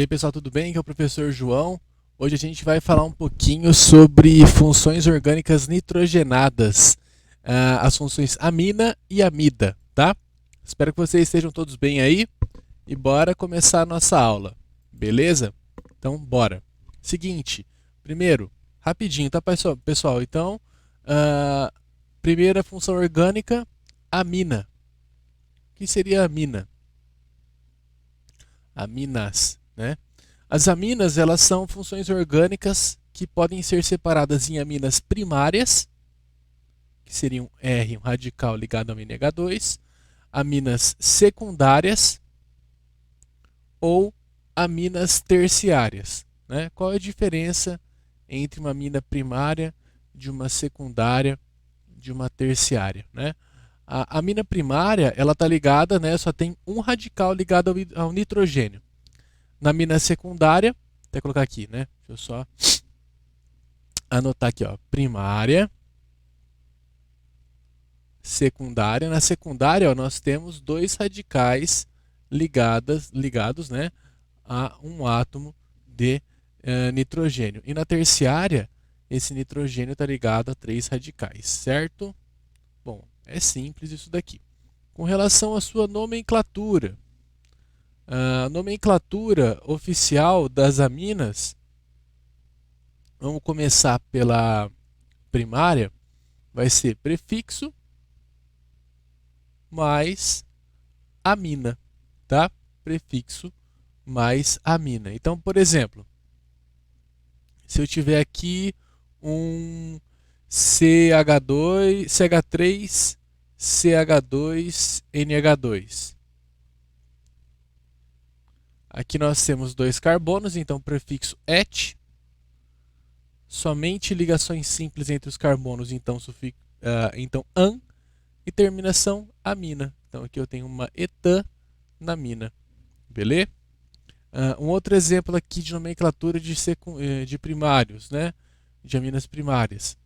aí pessoal, tudo bem? Aqui é o professor João. Hoje a gente vai falar um pouquinho sobre funções orgânicas nitrogenadas, as funções amina e amida, tá? Espero que vocês estejam todos bem aí e bora começar a nossa aula, beleza? Então bora. Seguinte, primeiro, rapidinho, tá pessoal? Então, primeira função orgânica, amina. O que seria amina? Aminas, né? As aminas, elas são funções orgânicas que podem ser separadas em aminas primárias, que seriam R, um radical ligado ao NH2, aminas secundárias ou aminas terciárias, né? Qual é a diferença entre uma amina primária, de uma secundária, de uma terciária, né? A amina primária, ela está ligada, né? Só tem um radical ligado ao nitrogênio. Na amina secundária, até colocar aqui, né? Deixa eu só anotar aqui, ó. Primária, secundária. Na secundária, ó, nós temos dois radicais ligados, né, a um átomo de nitrogênio. E na terciária, esse nitrogênio está ligado a três radicais, certo? Bom, é simples isso daqui. Com relação à sua nomenclatura, a nomenclatura oficial das aminas, vamos começar pela primária, vai ser prefixo mais amina, tá? Prefixo mais amina. Então, por exemplo, se eu tiver aqui um CH2, CH3, CH2, NH2. Aqui nós temos dois carbonos, então prefixo et. Somente ligações simples entre os carbonos, então então an. E terminação amina. Então aqui eu tenho uma etanamina. Beleza? Um outro exemplo aqui de nomenclatura de primários, né? De aminas primárias.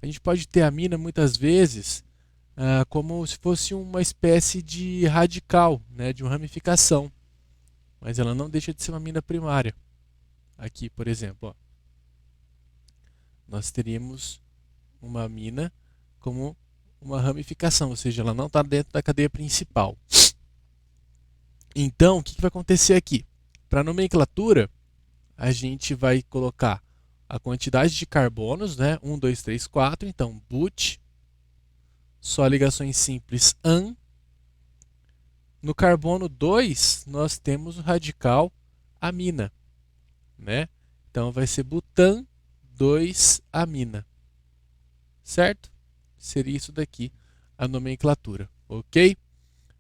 A gente pode ter amina muitas vezes como se fosse uma espécie de radical, né? De uma ramificação. Mas ela não deixa de ser uma amina primária. Aqui, por exemplo, ó, nós teríamos uma amina como uma ramificação, ou seja, ela não está dentro da cadeia principal. Então, o que vai acontecer aqui? Para a nomenclatura, a gente vai colocar a quantidade de carbonos, né? 1, 2, 3, 4. Então, but, só ligações simples an. No carbono 2, nós temos o radical amina, né? Então, vai ser butan 2-amina. Certo? Seria isso daqui a nomenclatura, ok?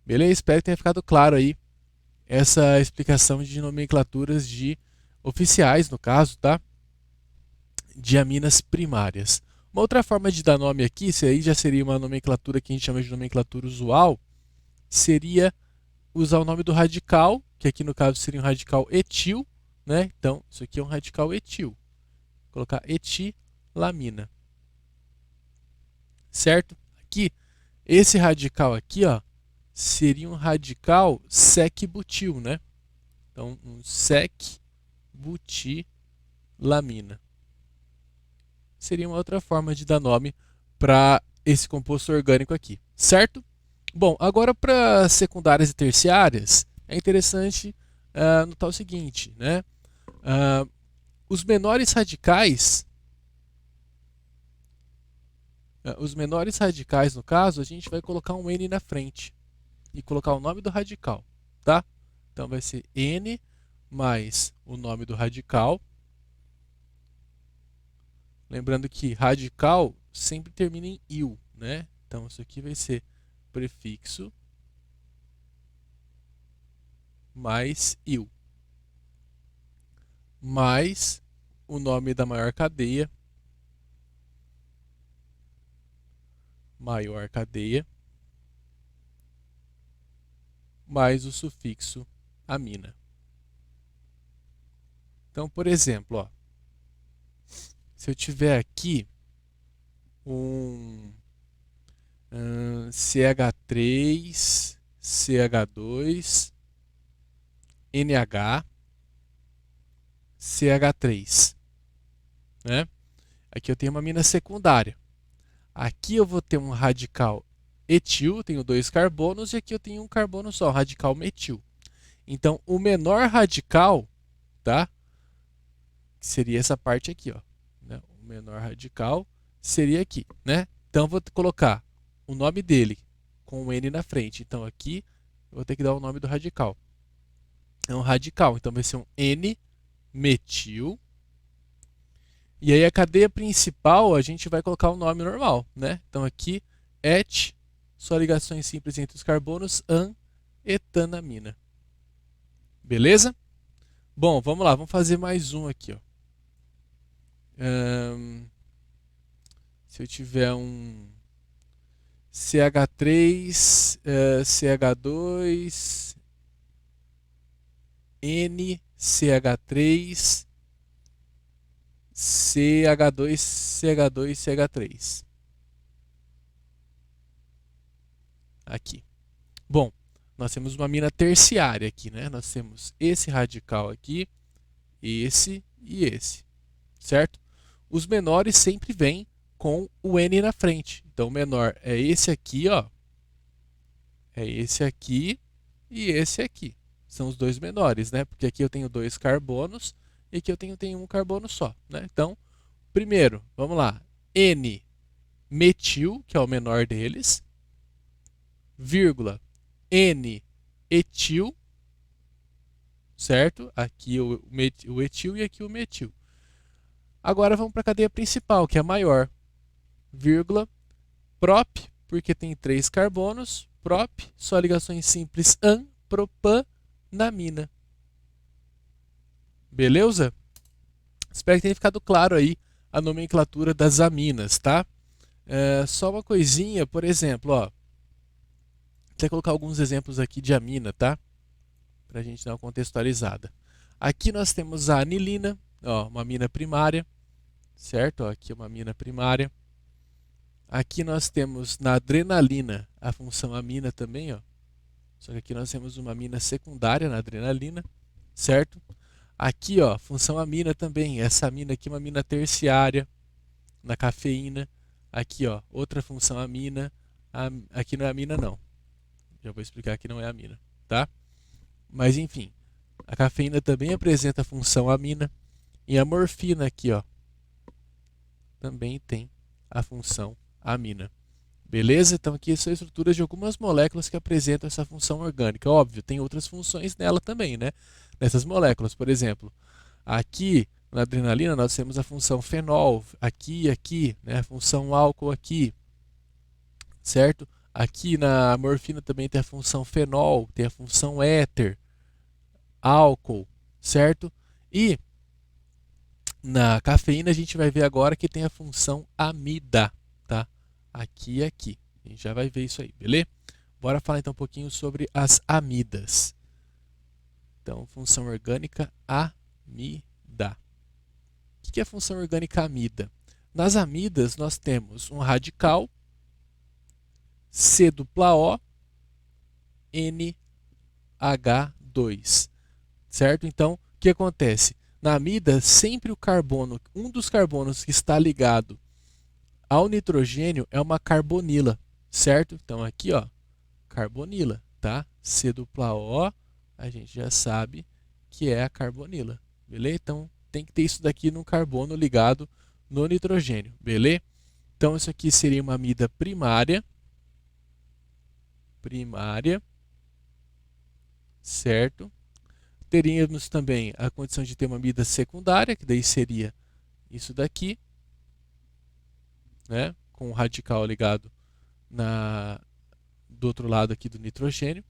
Beleza? Espero que tenha ficado claro aí essa explicação de nomenclaturas de oficiais, no caso, tá? De aminas primárias. Uma outra forma de dar nome aqui, isso aí já seria uma nomenclatura que a gente chama de nomenclatura usual, seria usar o nome do radical, que aqui no caso seria um radical etil, né? Então, isso aqui é um radical etil. Vou colocar etilamina. Certo? Aqui, esse radical aqui, ó, seria um radical sec-butil, né? Então, um sec-butilamina. Seria uma outra forma de dar nome para esse composto orgânico aqui, certo? Bom, agora para secundárias e terciárias, é interessante notar o seguinte, né? Os menores radicais, no caso, a gente vai colocar um N na frente e colocar o nome do radical, tá? Então vai ser N mais o nome do radical. Lembrando que radical sempre termina em il, né? Então isso aqui vai ser prefixo mais il, mais o nome da maior cadeia, mais o sufixo amina. Então, por exemplo, ó, se eu tiver aqui um CH3, CH2, NH, CH3, né? Aqui eu tenho uma amina secundária. Aqui eu vou ter um radical etil, tenho 2 carbonos, e aqui eu tenho um carbono só, um radical metil. Então, o menor radical, tá? Seria essa parte aqui, ó, né? O menor radical seria aqui, né? Então, eu vou colocar o nome dele com um N na frente. Então, aqui eu vou ter que dar o nome do radical. É um radical, então vai ser um N-metil. E aí a cadeia principal a gente vai colocar o nome normal, né? Então aqui, et, só ligações simples entre os carbonos, an, etanamina. Beleza? Bom, vamos lá, vamos fazer mais um aqui, ó. Se eu tiver um CH3, CH2, NCH3, CH2, CH2, CH3. Aqui. Bom, nós temos uma amina terciária aqui, né? Nós temos esse radical aqui, esse e esse, certo? Os menores sempre vêm com o N na frente. Então, o menor é esse aqui, ó. É esse aqui e esse aqui. São os dois menores, né? Porque aqui eu tenho 2 carbonos e aqui eu tenho um carbono só, né? Então, primeiro, vamos lá. N-metil, que é o menor deles, vírgula, N-etil, certo? Aqui o etil e aqui o metil. Agora vamos para a cadeia principal, que é a maior, vírgula, prop, porque tem 3 carbonos, prop, só ligações simples an, propanamina. Beleza? Espero que tenha ficado claro aí a nomenclatura das aminas, tá? Só uma coisinha, por exemplo, ó. Vou colocar alguns exemplos aqui de amina, tá? Para a gente dar uma contextualizada. Aqui nós temos a anilina, ó, uma amina primária, certo? Ó, aqui é uma amina primária. Aqui nós temos na adrenalina a função amina também, ó. Só que aqui nós temos uma amina secundária na adrenalina, certo? Aqui, ó, função amina também. Essa amina aqui é uma amina terciária na cafeína. Aqui, ó, outra função amina. Aqui não é amina, não. Já vou explicar que não é amina, tá? Mas enfim, a cafeína também apresenta a função amina. E a morfina aqui, ó, também tem a função amina. Beleza? Então aqui são estruturas de algumas moléculas que apresentam essa função orgânica. Óbvio, tem outras funções nela também, né? Nessas moléculas, por exemplo, aqui na adrenalina nós temos a função fenol, aqui e aqui, né? A função álcool aqui, certo? Aqui na morfina também tem a função fenol, tem a função éter, álcool, certo? E na cafeína a gente vai ver agora que tem a função amida, tá? Aqui e aqui. A gente já vai ver isso aí, beleza? Bora falar então um pouquinho sobre as amidas. Então, função orgânica amida. O que é a função orgânica amida? Nas amidas nós temos um radical C-O, NH2, certo? Então, o que acontece? Na amida, sempre o carbono, um dos carbonos que está ligado ao nitrogênio é uma carbonila, certo? Então, aqui, ó, carbonila, tá? C-O, a gente já sabe que é a carbonila, beleza? Então, tem que ter isso daqui no carbono ligado no nitrogênio, beleza? Então, isso aqui seria uma amida primária, certo? Teríamos também a condição de ter uma amida secundária, que daí seria isso daqui, né? Com o radical ligado do outro lado aqui do nitrogênio,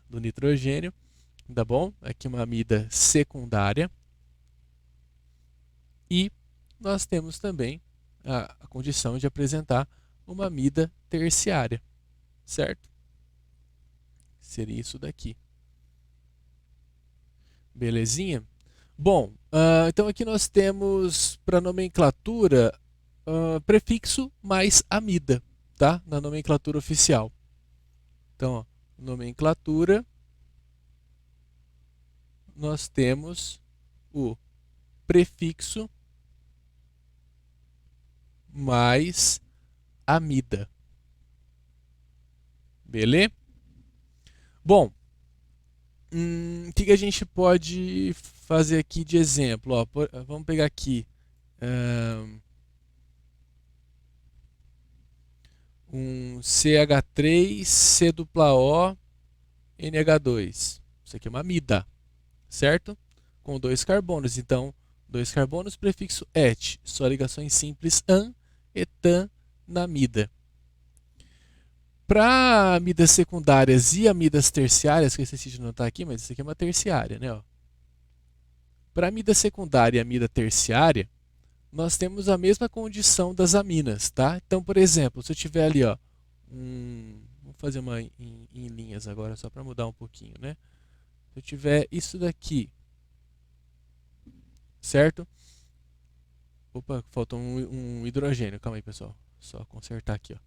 do nitrogênio, tá bom? Aqui uma amida secundária. E nós temos também a condição de apresentar uma amida terciária, certo? Seria isso daqui. Belezinha? Bom, então aqui nós temos para nomenclatura prefixo mais amida, tá? Na nomenclatura oficial. Então, ó, nomenclatura nós temos o prefixo mais amida. Beleza? Bom, o que a gente pode fazer aqui de exemplo? Ó, vamos pegar aqui um CH3, COONH2. Isso aqui é uma amida, certo? Com 2 carbonos. Então, 2 carbonos, prefixo et. Só ligações simples an, etan, na amida. Para amidas secundárias e amidas terciárias, que eu esqueci de notar aqui, mas isso aqui é uma terciária, né? Para amida secundária e amida terciária, nós temos a mesma condição das aminas, tá? Então, por exemplo, se eu tiver ali, ó, vamos fazer uma em linhas agora, só para mudar um pouquinho, né? Se eu tiver isso daqui, certo? Opa, faltou um hidrogênio. Calma aí, pessoal. Só consertar aqui, ó.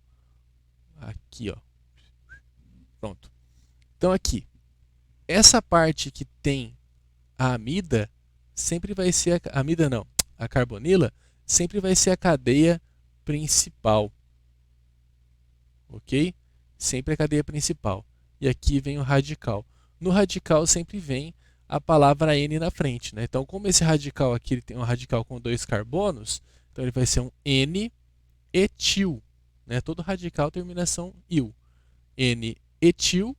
Aqui, ó. Pronto. Então, aqui. Essa parte que tem a amida sempre vai ser a amida não, a carbonila sempre vai ser a cadeia principal. OK? Sempre a cadeia principal. E aqui vem o radical. No radical sempre vem a palavra N na frente, né? Então, como esse radical aqui ele tem um radical com 2 carbonos, então ele vai ser um N-etil, né? Todo radical terminação il. N-etil.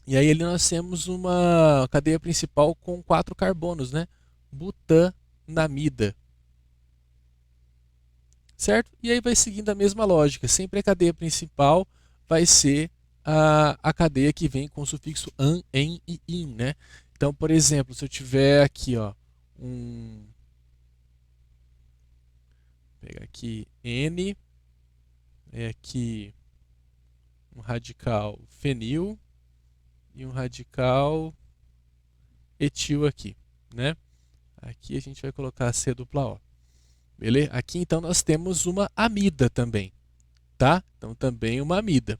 E aí nós temos uma cadeia principal com 4 carbonos, né? Butanamida. Certo? E aí vai seguindo a mesma lógica. Sempre a cadeia principal vai ser a cadeia que vem com o sufixo an, en e in, né? Então, por exemplo, se eu tiver aqui, ó, pegar aqui N, aqui um radical fenil e um radical etil aqui, né? Aqui a gente vai colocar C-O. Beleza? Aqui então nós temos uma amida também, tá? Então também uma amida.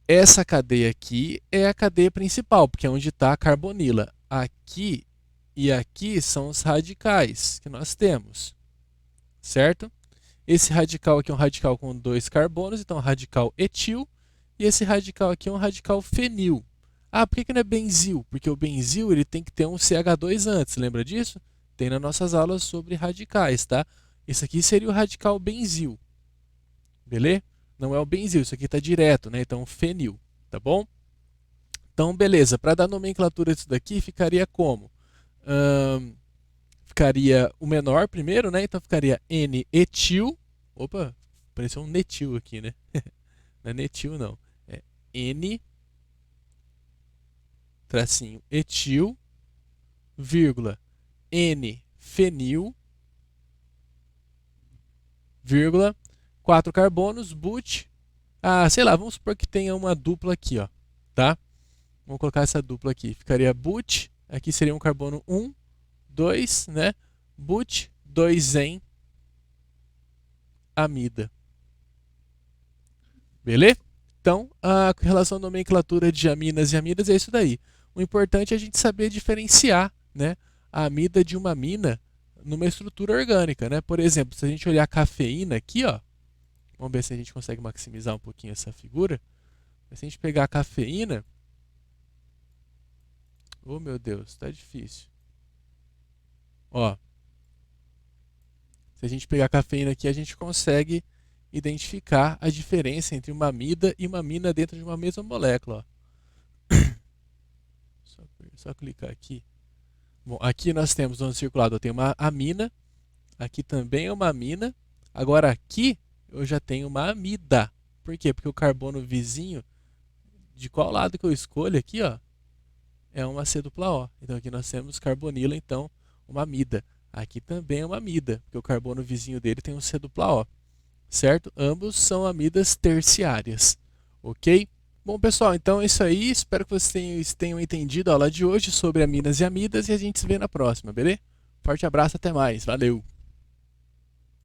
Essa cadeia aqui é a cadeia principal, porque é onde está a carbonila. Aqui e aqui são os radicais que nós temos, certo? Esse radical aqui é um radical com 2 carbonos, então radical etil. E esse radical aqui é um radical fenil. Ah, por que não é benzil? Porque o benzil ele tem que ter um CH2 antes, lembra disso? Tem nas nossas aulas sobre radicais, tá? Esse aqui seria o radical benzil. Beleza? Não é o benzil, isso aqui está direto, né? Então, fenil, tá bom? Então, beleza. Para dar nomenclatura disso daqui, ficaria como? Ficaria o menor primeiro, né? Então, ficaria N-etil. Opa, apareceu um netil aqui, né? Não é netil, não. É N-etil, vírgula, N-fenil, vírgula, 4 carbonos, but. Ah, sei lá, vamos supor que tenha uma dupla aqui, ó, tá? Vamos colocar essa dupla aqui. Ficaria but, aqui seria um carbono 1, 2, né? But, 2-en, amida. Beleza? Então, a relação nomenclatura de aminas e amidas é isso daí. O importante é a gente saber diferenciar, né, a amida de uma amina numa estrutura orgânica, né? Por exemplo, se a gente olhar a cafeína aqui, ó, vamos ver se a gente consegue maximizar um pouquinho essa figura. Se a gente pegar a cafeína, oh meu Deus, está difícil. Ó, se a gente pegar a cafeína aqui, a gente consegue identificar a diferença entre uma amida e uma amina dentro de uma mesma molécula. Ó. Só clicar aqui. Bom, aqui nós temos no circulado, eu tenho uma amina, aqui também é uma amina. Agora aqui eu já tenho uma amida. Por quê? Porque o carbono vizinho, de qual lado que eu escolho aqui, ó, é uma C-O. Então aqui nós temos carbonila, então uma amida. Aqui também é uma amida, porque o carbono vizinho dele tem um C-O. Certo? Ambos são amidas terciárias. Ok? Bom, pessoal, então é isso aí. Espero que vocês tenham entendido a aula de hoje sobre aminas e amidas e a gente se vê na próxima, beleza? Forte abraço, até mais. Valeu!